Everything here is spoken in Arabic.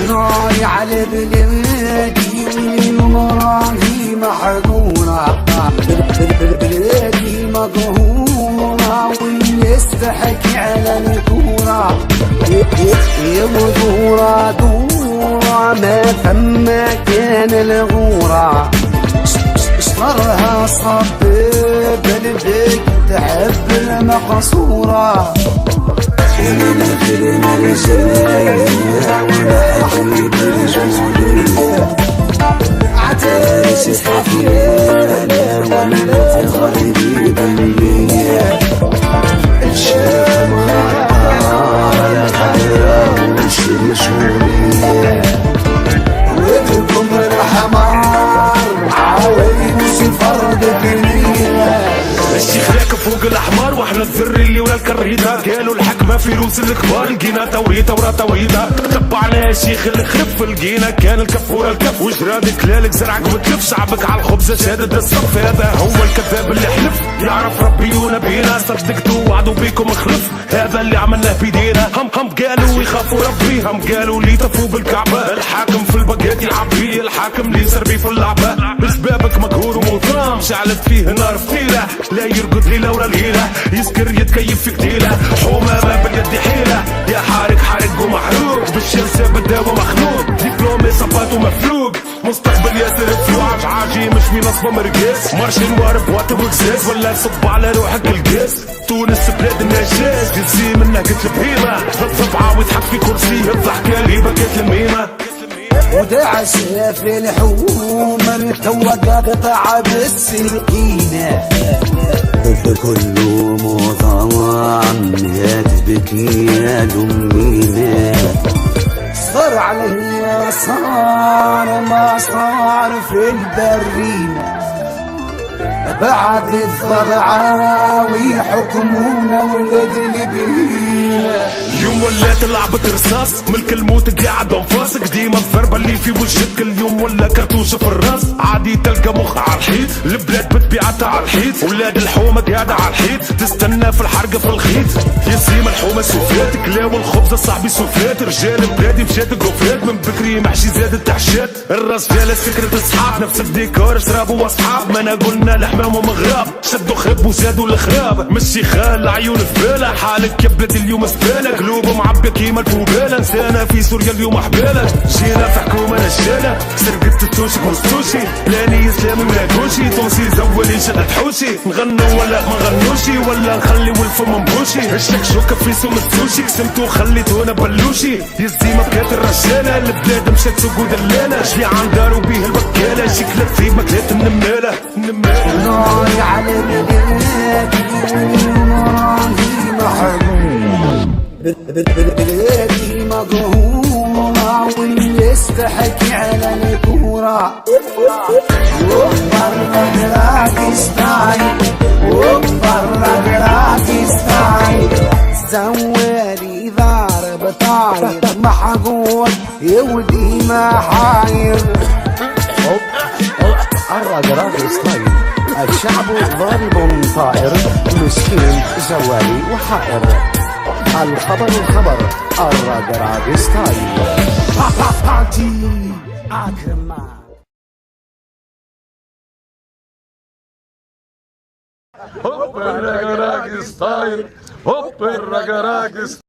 ناي على بلادي ومراهي محقورة، بلادي مقهورة والناس تحكي على الكورة. يا مدورة دورة ما ثم كان الغورة، اشطرها صبب البيك تحب المقصورة. من كلمة الجاية ولا حبيب الجمهورية، عتاش استحيانا ولا تغيبي بالنية. الشيخ مرحبا خيرا وش مشهورية، وبكم الحمار عاوي وش فرد كنية. الشيخ راكب فوق الاحمر واحنا الذر اللي ولا الكرهيده، قالوا الحكمه في روس الكبار لقينا توهيده ورا توهيده. تبعنا يا شيخ الخف لقينا كان الكف ورا الكف، وجرادك لالك زرعك متلف شعبك على الخبزه شادد الصف. هذا هو الكذاب اللي حلف يعرف ربي ونبينا، صدقتوا وعدوا بيكم خلف، هذا اللي عملناه بيدينا. هم قالوا يخافوا ربي، هم قالوا لي طفوا بالكعبه. الحاكم في الباقيات يعبي، الحاكم اللي يسربي في اللعبه. بسبابك مقهور ومطرام شعلت فيه نار فتيله، لا يرقد ليله ورا ليله يسكر يتكيف في كتيله. حومه ما باليد حيله، يا حارق حارق ومحروق بالشمس بالدواء مخنوق. دبلومي صفات ومفلوق مستقبل ياسر فلوع عاجي مش في نصبه مرقاس. مارشين وارب واتب وكساس ولا تصب على روحك القاس. تونس بلاد النجاس تنسي منها قتل بهيمه، ضبعه ويضحك في كرسيه الضحكه اللي بكت الميمه. وداعش في الحوم توقع قطع بالسكينة، كله مطعم هتبكي يا دمينا. صار علي صار ما صار في البريمة، بعد الضرعة ويحكمونا ولد البينا. اليوم ولات لعبة رصاص ملك الموت قاعد انفاسك، ديما الضربة اللي في وجهك اليوم ولا كرتوش في الراس. عادي تلقى مخ على الحيط، البلاد بتبيعتها على الحيط، ولاد الحومة قاعدة على الحيط تستنى في الحرقة في الخيط. يسيم الحومة سوفيات كلاو الخبز صاحبي سوفيات، رجال بلادي مشات قوفات من بكري محشي زاد التحشات. الراس ديالها سكرة اصحاب نفس الديكور شرابوا واصحاب، ما انا قلنا لحمام ومغراب شدوا خب وزادوا الخراب. مشي خال عيون في بالة حالك يا بلاد اليوم سبالة، قلوبهم عبية كيما الفوبالة. نسانا في سوريا اليوم حبالة، جينا في حكومة نشالة سرقت التوشي مستوشي. بلاني اسلامي ولا كوشي تونسي زولي شدت حوشي. نغنوا ولا ما غنوشي ولا نخلي والفم مبوشي. الشكشوكة في سوم السوشي قسمتو خليتونا بلوشي. يزيما بكات الرجالة البلاد مشات سوق ودلالة، شبيعان داروا بيه البكالة شكلت في مكلات النمالة. ناي على بلادي ومراهي محقورة، بلادي مقهورة والناس تحكي على الكورة. وبرا باكستان وبرا باكستان، زوالي ضارب طاير محقور يودي محاير. الرقراق ستايل، الشعب ضارب طائر مسكين زوالي وحائر. الخبر الرقراق ستايل. بارتي أكرم هوب الرقراق ستايل، هوب الرقراق ستايل.